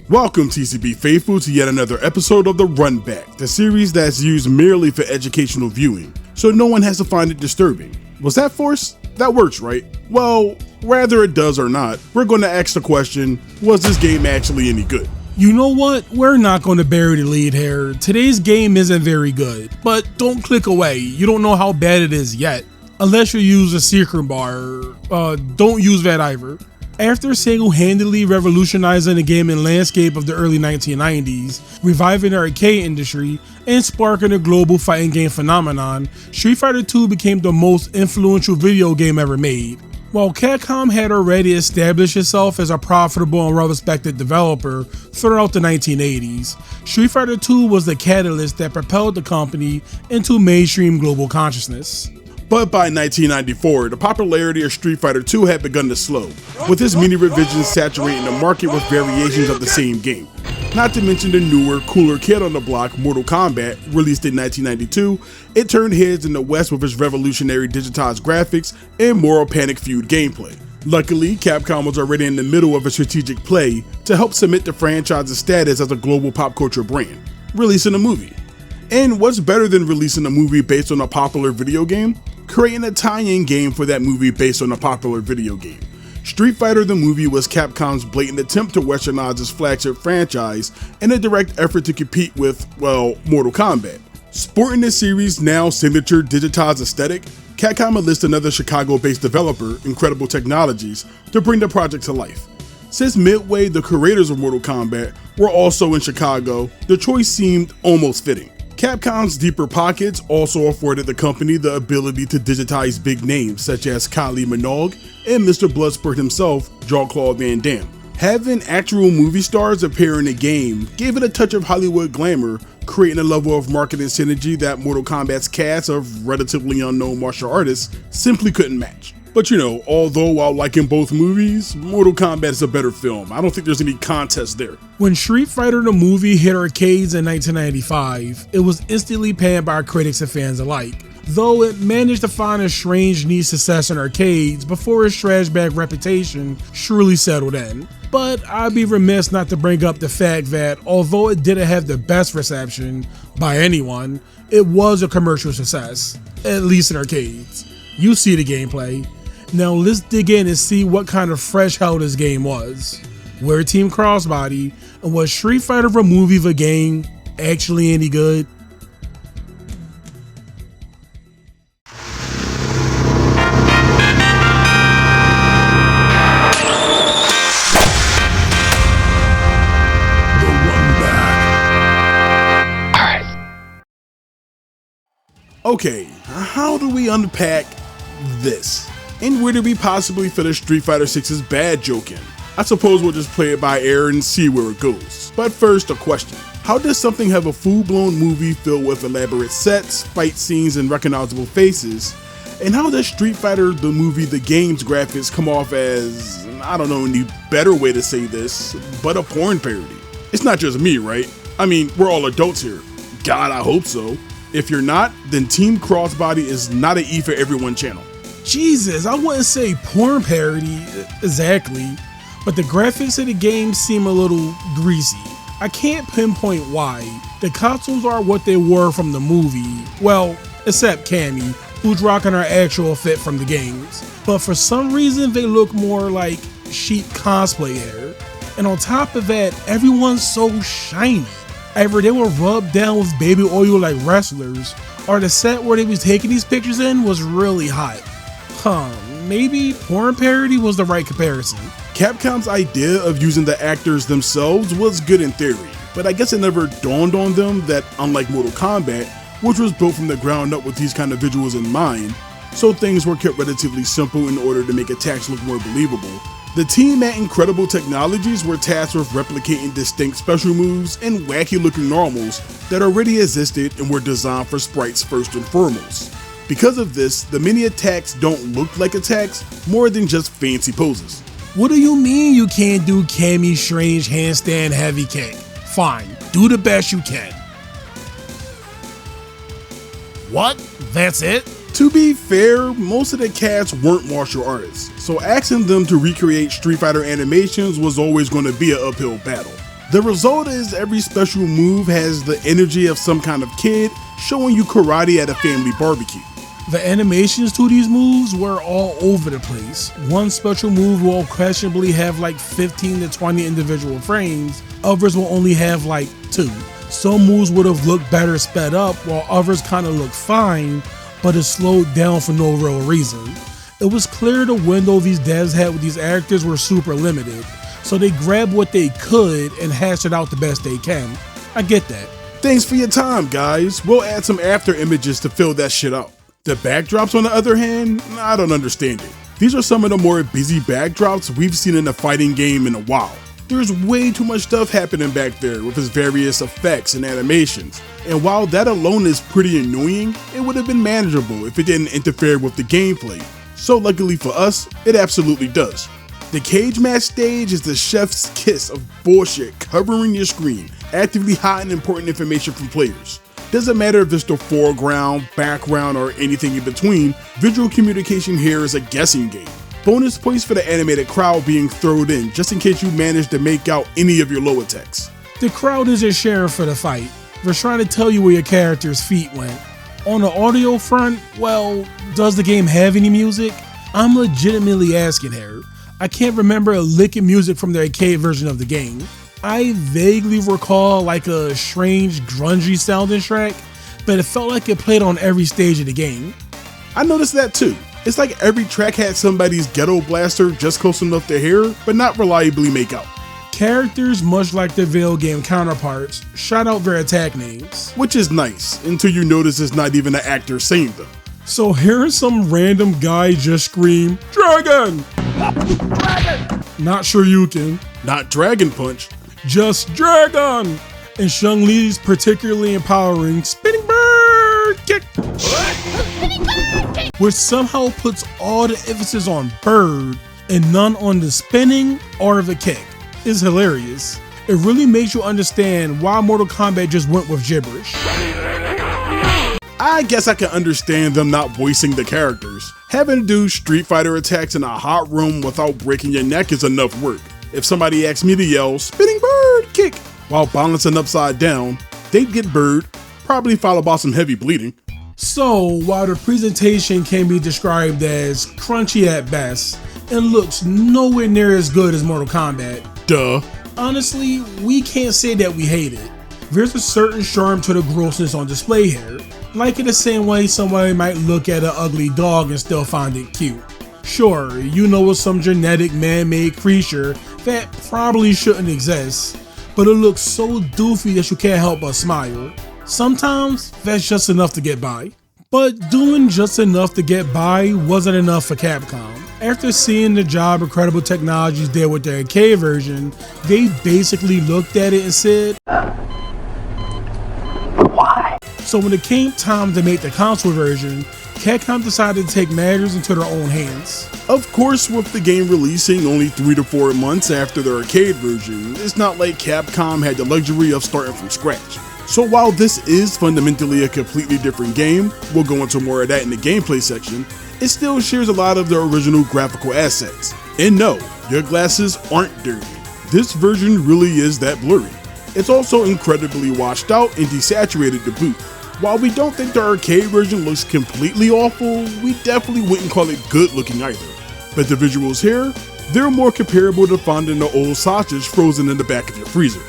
Welcome TCB faithful to yet another episode of the Runback, the series that's used merely for educational viewing, so no one has to find it disturbing. Was that forced? That works, right? Well, whether it does or not, we're going to ask the question, was this game actually any good? You know what? We're not going to bury the lead here. Today's game isn't very good, but don't click away. You don't know how bad it is yet. Unless you use a secret bar. Don't use that either. After single-handedly revolutionizing the gaming landscape of the early 1990s, reviving the arcade industry, and sparking a global fighting game phenomenon, Street Fighter II became the most influential video game ever made. While Capcom had already established itself as a profitable and well-respected developer throughout the 1980s, Street Fighter II was the catalyst that propelled the company into mainstream global consciousness. But by 1994, the popularity of Street Fighter II had begun to slow, with its many revisions saturating the market with variations of the same game. Not to mention the newer, cooler kid on the block, Mortal Kombat, released in 1992, it turned heads in the West with its revolutionary digitized graphics and moral panic feud gameplay. Luckily, Capcom was already in the middle of a strategic play to help cement the franchise's status as a global pop culture brand, releasing a movie. And what's better than releasing a movie based on a popular video game? Creating a tie-in game for that movie based on a popular video game. Street Fighter the movie was Capcom's blatant attempt to westernize its flagship franchise in a direct effort to compete with, well, Mortal Kombat. Sporting the series' now signature digitized aesthetic, Capcom enlisted another Chicago-based developer, Incredible Technologies, to bring the project to life. Since Midway, the creators of Mortal Kombat, were also in Chicago, the choice seemed almost fitting. Capcom's deeper pockets also afforded the company the ability to digitize big names such as Kylie Minogue and Mr. Bloodsport himself, Jean-Claude Van Damme. Having actual movie stars appear in the game gave it a touch of Hollywood glamour, creating a level of marketing synergy that Mortal Kombat's cast of relatively unknown martial artists simply couldn't match. But you know, although while liking both movies, Mortal Kombat is a better film. I don't think there's any contest there. When Street Fighter the movie hit arcades in 1995, it was instantly panned by critics and fans alike, though it managed to find a strange niche success in arcades before its trash bag reputation surely settled in. But I'd be remiss not to bring up the fact that although it didn't have the best reception by anyone, it was a commercial success, at least in arcades. You see the gameplay. Now let's dig in and see what kind of fresh hell this game was. We're Team Crossbody, and was Street Fighter the movie the game actually any good? Okay, how do we unpack this? And where do we possibly fit a Street Fighter 6's bad joke in? I suppose we'll just play it by ear and see where it goes. But first, a question. How does something have a full-blown movie filled with elaborate sets, fight scenes, and recognizable faces? And how does Street Fighter the movie the game's graphics come off as, I don't know any better way to say this, but a porn parody? It's not just me, right? I mean, we're all adults here. God, I hope so. If you're not, then Team Crossbody is not an E for Everyone channel. Jesus, I wouldn't say porn parody exactly, but the graphics of the game seem a little greasy. I can't pinpoint why. The consoles are what they were from the movie, well, except Cammy, who's rocking her actual fit from the games. But for some reason they look more like cheap cosplay hair. And on top of that, everyone's so shiny. Either they were rubbed down with baby oil like wrestlers, or the set where they was taking these pictures in was really hot. Maybe porn parody was the right comparison. Capcom's idea of using the actors themselves was good in theory, but I guess it never dawned on them that unlike Mortal Kombat, which was built from the ground up with these kind of visuals in mind, so things were kept relatively simple in order to make attacks look more believable. The team at Incredible Technologies were tasked with replicating distinct special moves and wacky looking normals that already existed and were designed for sprites first and foremost. Because of this, the many attacks don't look like attacks, more than just fancy poses. What do you mean you can't do Cammy's strange handstand heavy kick? Fine, do the best you can. What? That's it? To be fair, most of the cats weren't martial artists, so asking them to recreate Street Fighter animations was always going to be an uphill battle. The result is every special move has the energy of some kind of kid showing you karate at a family barbecue. The animations to these moves were all over the place. One special move will questionably have like 15 to 20 individual frames, others will only have like 2. Some moves would have looked better sped up, while others kind of looked fine, but it slowed down for no real reason. It was clear the window these devs had with these actors were super limited, so they grabbed what they could and hashed it out the best they can. I get that. Thanks for your time, guys. We'll add some after images to fill that shit out. The backdrops, on the other hand, I don't understand it. These are some of the more busy backdrops we've seen in a fighting game in a while. There's way too much stuff happening back there with its various effects and animations, and while that alone is pretty annoying, it would have been manageable if it didn't interfere with the gameplay. So luckily for us, it absolutely does. The cage match stage is the chef's kiss of bullshit covering your screen, actively hiding important information from players. Doesn't matter if it's the foreground, background, or anything in between, visual communication here is a guessing game. Bonus points for the animated crowd being thrown in just in case you manage to make out any of your lower text. The crowd isn't sharing for the fight. They're trying to tell you where your character's feet went. On the audio front, well, does the game have any music? I'm legitimately asking here. I can't remember a lick of music from the arcade version of the game. I vaguely recall like a strange grungy sounding track, but it felt like it played on every stage of the game. I noticed that too. It's like every track had somebody's ghetto blaster just close enough to hear, but not reliably make out. Characters, much like their Veil game counterparts, shout out their attack names. Which is nice, until you notice it's not even an actor saying them. So hearing some random guy just scream, "Dragon!" Dragon! Not Shoryuken. Not Dragon Punch. Just Dragon! And Chun-Li's particularly empowering Spinning Bird Kick! Which somehow puts all the emphasis on bird and none on the spinning or the kick. It's hilarious. It really makes you understand why Mortal Kombat just went with gibberish. I guess I can understand them not voicing the characters. Having to do Street Fighter attacks in a hot room without breaking your neck is enough work. If somebody asked me to yell, "Spinning Bird Kick," while balancing upside down, they'd get bird, probably followed by some heavy bleeding. So, while the presentation can be described as crunchy at best, it looks nowhere near as good as Mortal Kombat. Duh. Honestly, we can't say that we hate it. There's a certain charm to the grossness on display here, like in the same way somebody might look at an ugly dog and still find it cute. Sure, you know it's some genetic man-made creature that probably shouldn't exist, but it looks so doofy that you can't help but smile. Sometimes that's just enough to get by. But doing just enough to get by wasn't enough for Capcom. After seeing the job Incredible Technologies did with their arcade version, they basically looked at it and said, "Why?" So when it came time to make the console version, Capcom decided to take matters into their own hands. Of course, with the game releasing only 3 to 4 months after the arcade version, it's not like Capcom had the luxury of starting from scratch. So while this is fundamentally a completely different game, we'll go into more of that in the gameplay section, it still shares a lot of the original graphical assets. And no, your glasses aren't dirty. This version really is that blurry. It's also incredibly washed out and desaturated to boot. While we don't think the arcade version looks completely awful, we definitely wouldn't call it good looking either. But the visuals here, they're more comparable to finding the old sausage frozen in the back of your freezer.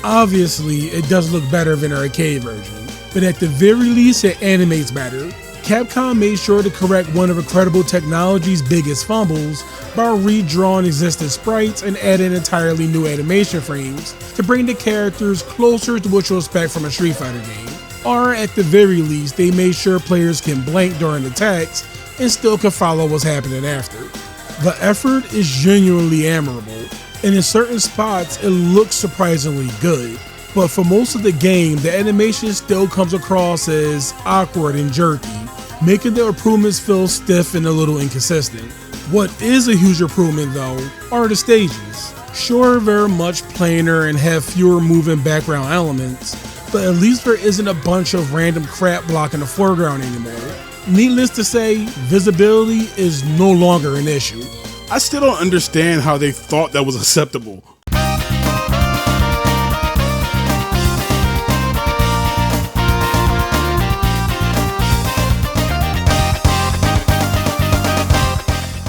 Obviously, it does look better than the arcade version, but at the very least it animates better. Capcom made sure to correct one of Incredible Technologies' biggest fumbles by redrawing existing sprites and adding entirely new animation frames to bring the characters closer to what you'll expect from a Street Fighter game. Or at the very least, they made sure players can blank during attacks and still can follow what's happening after. The effort is genuinely admirable, and in certain spots it looks surprisingly good, but for most of the game the animation still comes across as awkward and jerky, making the improvements feel stiff and a little inconsistent. What is a huge improvement though are the stages. Sure, they're much plainer and have fewer moving background elements, but at least there isn't a bunch of random crap blocking the foreground anymore. Needless to say, visibility is no longer an issue. I still don't understand how they thought that was acceptable.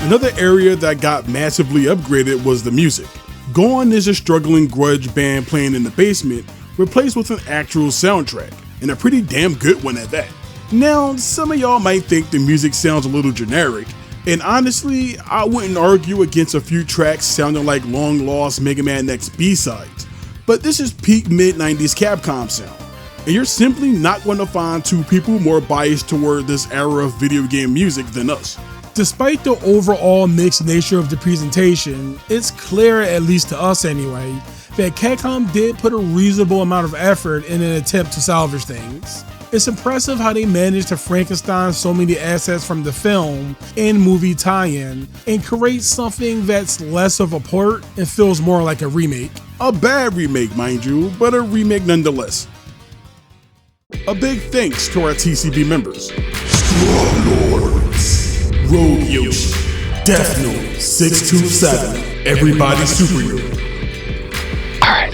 Another area that got massively upgraded was the music. Gone is a struggling grudge band playing in the basement, replaced with an actual soundtrack, and a pretty damn good one at that. Now, some of y'all might think the music sounds a little generic, and honestly, I wouldn't argue against a few tracks sounding like long-lost Mega Man X B-sides, but this is peak mid-90s Capcom sound, and you're simply not going to find two people more biased toward this era of video game music than us. Despite the overall mixed nature of the presentation, it's clear, at least to us anyway, that Capcom did put a reasonable amount of effort in an attempt to salvage things. It's impressive how they managed to Frankenstein so many assets from the film and movie tie-in and create something that's less of a port and feels more like a remake. A bad remake, mind you, but a remake nonetheless. A big thanks to our TCB members: Strong Lords, Rogue Yoshi, Death Note 627, Everybody Superhero. Alright.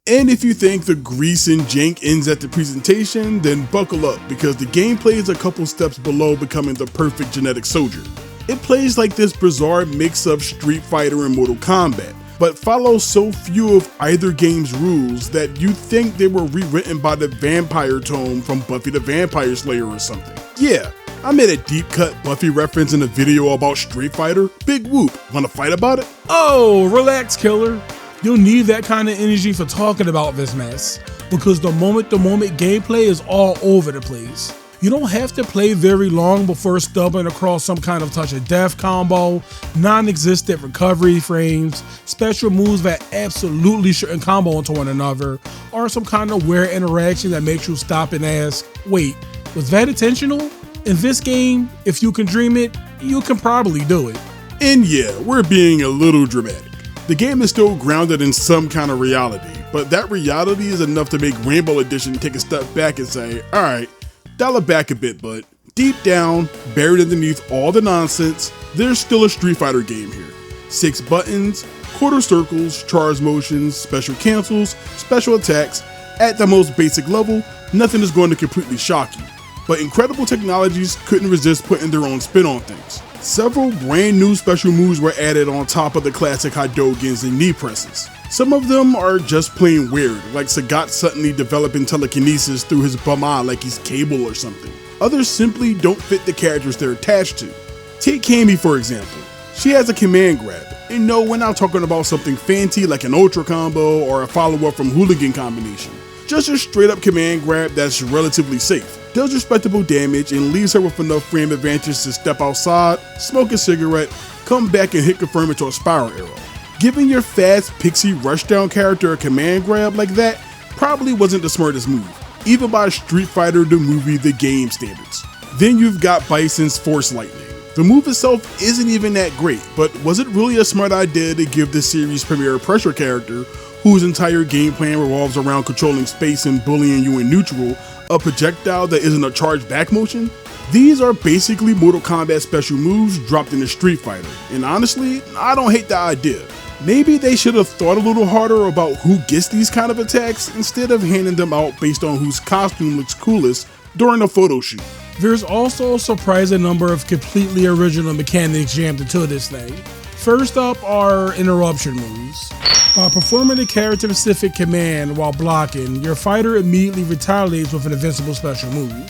And if you think the grease and jank ends at the presentation, then buckle up, because the gameplay is a couple steps below becoming the perfect genetic soldier. It plays like this bizarre mix of Street Fighter and Mortal Kombat, but follows so few of either game's rules that you think they were rewritten by the Vampire Tome from Buffy the Vampire Slayer or something. Yeah, I made a deep cut Buffy reference in a video about Street Fighter. Big whoop, wanna fight about it? Oh, relax, killer. You'll need that kind of energy for talking about this mess, because the moment-to-moment gameplay is all over the place. You don't have to play very long before stumbling across some kind of touch of death combo, non-existent recovery frames, special moves that absolutely shouldn't combo into one another, or some kind of weird interaction that makes you stop and ask, wait, was that intentional? In this game, if you can dream it, you can probably do it. And yeah, we're being a little dramatic. The game is still grounded in some kind of reality, but that reality is enough to make Rainbow Edition take a step back and say, alright, dial it back a bit, but deep down, buried underneath all the nonsense, there's still a Street Fighter game here. 6 buttons, quarter circles, charge motions, special cancels, special attacks. At the most basic level, nothing is going to completely shock you, but incredible technologies couldn't resist putting their own spin on things. Several brand new special moves were added on top of the classic Hadoukens and knee presses. Some of them are just plain weird, like Sagat suddenly developing telekinesis through his bum eye like he's Cable or something. Others simply don't fit the characters they're attached to. Take Cammy for example. She has a command grab, and no, we're not talking about something fancy like an Ultra Combo or a follow-up from Hooligan combination. Just a straight up command grab that's relatively safe, does respectable damage, and leaves her with enough frame advantage to step outside, smoke a cigarette, come back and hit confirm into a spiral arrow. Giving your fast pixie rushdown character a command grab like that probably wasn't the smartest move, even by Street Fighter the movie The Game standards. Then you've got Bison's Force Lightning. The move itself isn't even that great, but was it really a smart idea to give the series premiere pressure character, whose entire game plan revolves around controlling space and bullying you in neutral, a projectile that isn't a charge back motion? These are basically Mortal Kombat special moves dropped in a Street Fighter, and honestly, I don't hate the idea. Maybe they should have thought a little harder about who gets these kind of attacks instead of handing them out based on whose costume looks coolest during a photo shoot. There's also a surprising number of completely original mechanics jammed into this thing. First up are interruption moves. By performing a character-specific command while blocking, your fighter immediately retaliates with an invincible special move.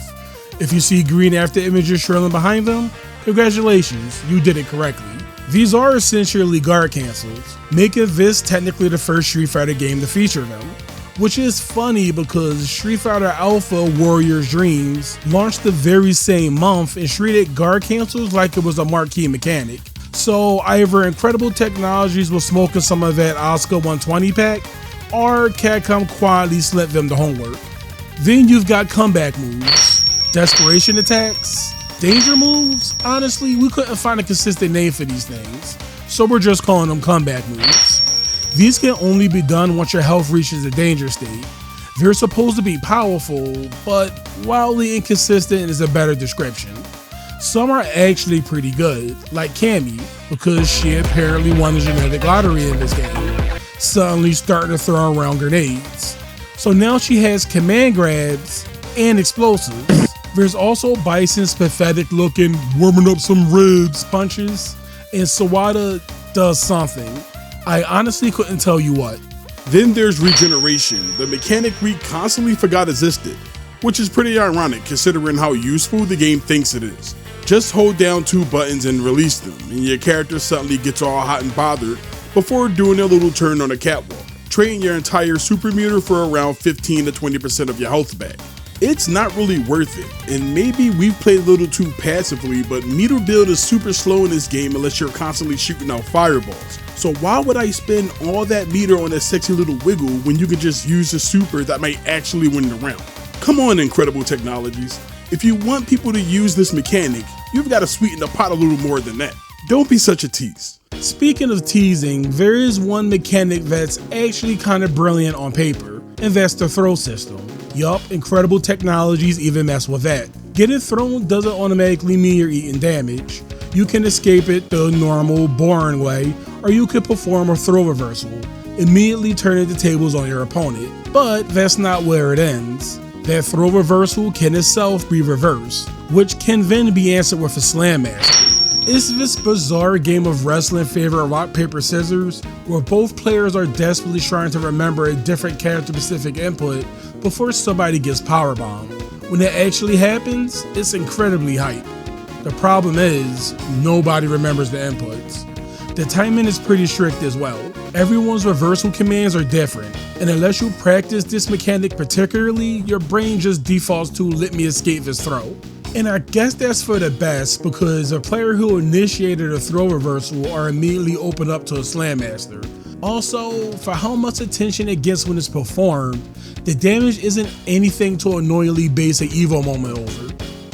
If you see green after images trailing behind them, congratulations, you did it correctly. These are essentially guard cancels, making this technically the first Street Fighter game to feature them. Which is funny because Street Fighter Alpha Warrior's Dreams launched the very same month and treated guard cancels like it was a marquee mechanic. So either Incredible Technologies was smoking some of that Oscar 120 pack, or Capcom quietly slipped them the homework. Then you've got comeback moves, desperation attacks, danger moves. Honestly, we couldn't find a consistent name for these things, so we're just calling them comeback moves. These can only be done once your health reaches a danger state. They're supposed to be powerful, but wildly inconsistent is a better description. Some are actually pretty good, like Cammy, because she apparently won the genetic lottery in this game, suddenly starting to throw around grenades. So now she has command grabs and explosives. There's also Bison's pathetic looking warming up some ribs punches, and Sawada does something. I honestly couldn't tell you what. Then there's regeneration, the mechanic we constantly forgot existed, which is pretty ironic considering how useful the game thinks it is. Just hold down 2 buttons and release them, and your character suddenly gets all hot and bothered before doing a little turn on a catwalk, trading your entire super meter for around 15 to 20% of your health back. It's not really worth it, and maybe we've played a little too passively, but meter build is super slow in this game unless you're constantly shooting out fireballs. So why would I spend all that meter on a sexy little wiggle when you can just use a super that might actually win the round? Come on, Incredible Technologies. If you want people to use this mechanic, you've got to sweeten the pot a little more than that. Don't be such a tease. Speaking of teasing, there is one mechanic that's actually kind of brilliant on paper, and that's the throw system. Yup, Incredible Technologies even mess with that. Getting thrown doesn't automatically mean you're eating damage. You can escape it the normal, boring way, or you could perform a throw reversal, immediately turning the tables on your opponent. But that's not where it ends. That throw reversal can itself be reversed, which can then be answered with a Slam Master. It's this bizarre game of wrestling favorite rock, paper, scissors, where both players are desperately trying to remember a different character-specific input before somebody gets powerbombed. When it actually happens, it's incredibly hype. The problem is, nobody remembers the inputs. The timing is pretty strict as well. Everyone's reversal commands are different, and unless you practice this mechanic particularly, your brain just defaults to let me escape this throw. And I guess that's for the best, because a player who initiated a throw reversal are immediately opened up to a Slam Master. Also, for how much attention it gets when it's performed, the damage isn't anything to annoyingly base an Evo moment over.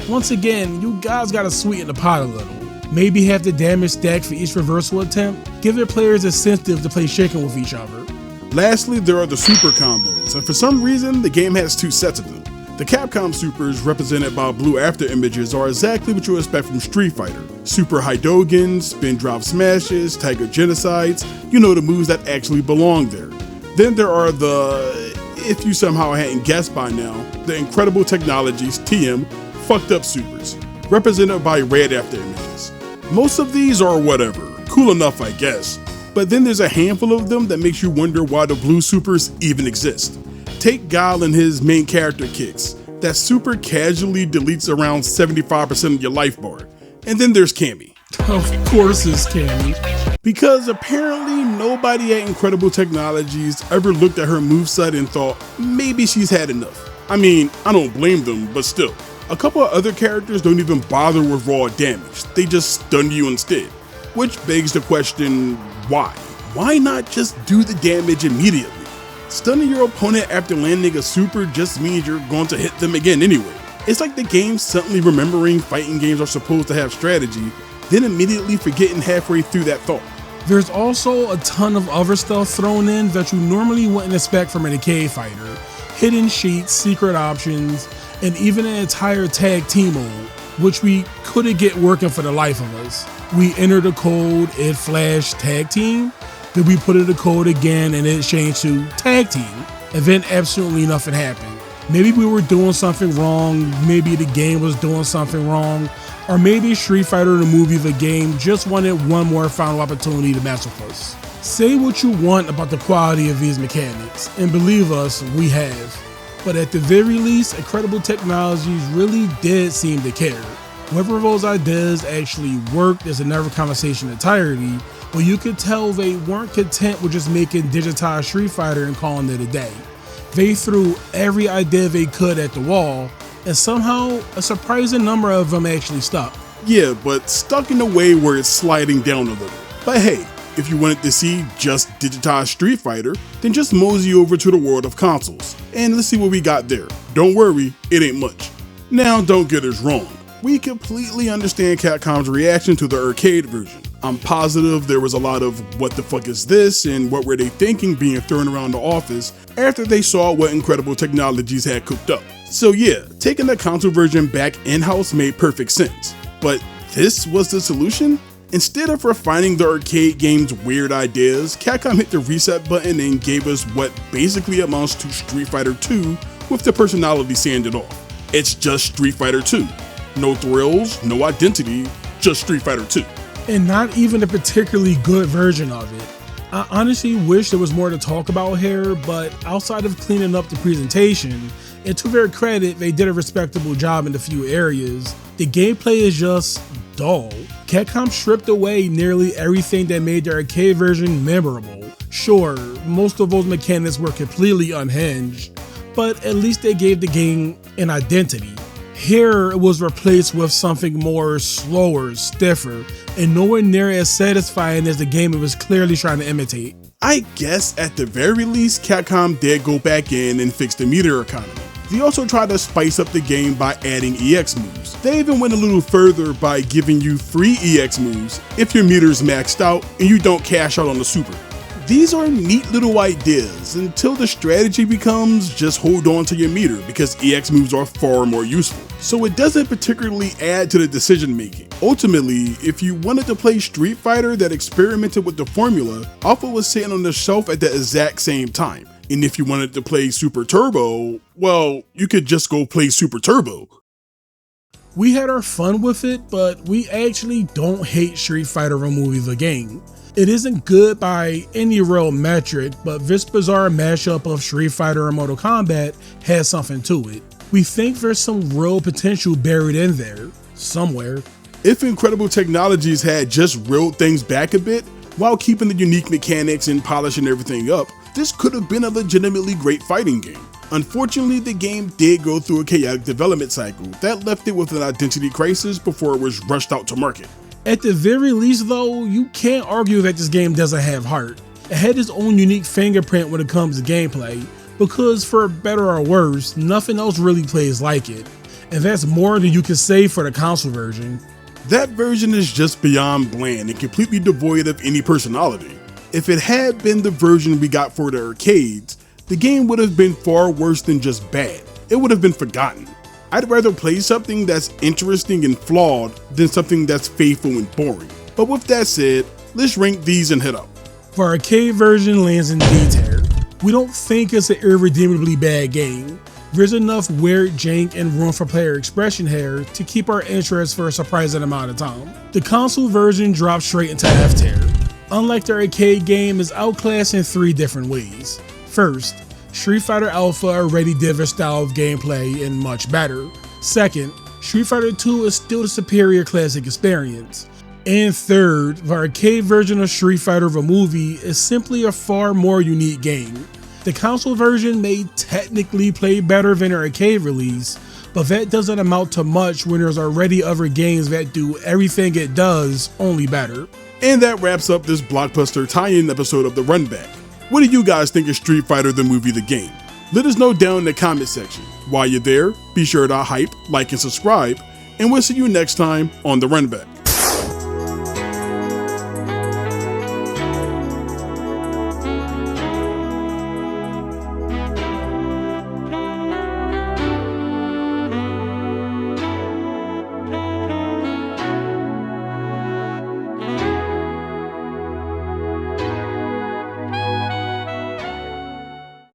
Once again, you guys gotta sweeten the pot a little. Maybe have the damage stacked for each reversal attempt, give your players incentive to play chicken with each other. Lastly, there are the super combos, and for some reason, the game has 2 sets of them. The Capcom supers, represented by blue after images, are exactly what you expect from Street Fighter. Super Hydogans, spin drop smashes, Tiger Genocides, you know, the moves that actually belong there. Then there are the, if you somehow hadn't guessed by now, the Incredible Technologies, TM, fucked up supers, represented by red after images. Most of these are whatever, cool enough I guess, but then there's a handful of them that makes you wonder why the blue supers even exist. Take Guile and his main character kicks. That super casually deletes around 75% of your life bar. And then there's Cammy. Of course it's Cammy. Because apparently nobody at Incredible Technologies ever looked at her moveset and thought, maybe she's had enough. I mean, I don't blame them, but still. A couple of other characters don't even bother with raw damage. They just stun you instead. Which begs the question, why? Why not just do the damage immediately? Stunning your opponent after landing a super just means you're going to hit them again anyway. It's like the game suddenly remembering fighting games are supposed to have strategy, then immediately forgetting halfway through that thought. There's also a ton of other stuff thrown in that you normally wouldn't expect from an arcade fighter. Hidden sheets, secret options, and even an entire tag team mode, which we couldn't get working for the life of us. We entered the code, it flashed tag team, then we put in the code again and it changed to tag team, and then absolutely nothing happened. Maybe we were doing something wrong, maybe the game was doing something wrong, or maybe Street Fighter the movie the game just wanted one more final opportunity to mess with us. Say what you want about the quality of these mechanics, and believe us, we have. But at the very least, Incredible Technologies really did seem to care. Whether those ideas actually worked is another conversation entirely, but you could tell they weren't content with just making digitized Street Fighter and calling it a day. They threw every idea they could at the wall, and somehow a surprising number of them actually stuck. Yeah, but stuck in a way where it's sliding down a little. But hey, if you wanted to see just digitized Street Fighter, then just mosey over to the world of consoles, and let's see what we got there. Don't worry, it ain't much. Now don't get us wrong, we completely understand Capcom's reaction to the arcade version. I'm positive there was a lot of what the fuck is this and what were they thinking being thrown around the office after they saw what incredible technologies had cooked up. So yeah, taking the console version back in-house made perfect sense. But this was the solution? Instead of refining the arcade game's weird ideas, Capcom hit the reset button and gave us what basically amounts to Street Fighter 2 with the personality sanded off. It's just Street Fighter 2. No thrills, no identity, just Street Fighter 2. And not even a particularly good version of it. I honestly wish there was more to talk about here, but outside of cleaning up the presentation, and to their credit, they did a respectable job in a few areas, the gameplay is just dull. Capcom stripped away nearly everything that made the arcade version memorable. Sure, most of those mechanics were completely unhinged, but at least they gave the game an identity. Here, it was replaced with something more slower, stiffer, and nowhere near as satisfying as the game it was clearly trying to imitate. I guess at the very least, Capcom did go back in and fix the meter economy. They also tried to spice up the game by adding EX moves. They even went a little further by giving you free EX moves if your meter's maxed out and you don't cash out on the super. These are neat little ideas until the strategy becomes just hold on to your meter because EX moves are far more useful. So it doesn't particularly add to the decision making. Ultimately, if you wanted to play Street Fighter that experimented with the formula, Alpha was sitting on the shelf at the exact same time. And if you wanted to play Super Turbo, well, you could just go play Super Turbo. We had our fun with it, but we actually don't hate Street Fighter the movie the game. It isn't good by any real metric, but this bizarre mashup of Street Fighter and Mortal Kombat has something to it. We think there's some real potential buried in there, somewhere. If incredible technologies had just reeled things back a bit, while keeping the unique mechanics and polishing everything up, this could have been a legitimately great fighting game. Unfortunately, the game did go through a chaotic development cycle that left it with an identity crisis before it was rushed out to market. At the very least though, you can't argue that this game doesn't have heart. It had its own unique fingerprint when it comes to gameplay, because for better or worse, nothing else really plays like it. And that's more than you can say for the console version. That version is just beyond bland and completely devoid of any personality. If it had been the version we got for the arcades, the game would have been far worse than just bad. It would have been forgotten. I'd rather play something that's interesting and flawed than something that's faithful and boring. But with that said, let's rank these and head up. The arcade version lands in D tier. We don't think it's an irredeemably bad game. There's enough weird jank and room for player expression here to keep our interest for a surprising amount of time. The console version drops straight into F tier. Unlike the arcade game, is outclassed in 3 different ways. First, Street Fighter Alpha already did their style of gameplay and much better. Second, Street Fighter 2 is still the superior classic experience. And third, the arcade version of Street Fighter the movie is simply a far more unique game. The console version may technically play better than the arcade release, but that doesn't amount to much when there's already other games that do everything it does, only better. And that wraps up this blockbuster tie-in episode of the Runback. What do you guys think of Street Fighter the movie the game? Let us know down in the comment section. While you're there, be sure to hype, like, and subscribe, and we'll see you next time on the Runback.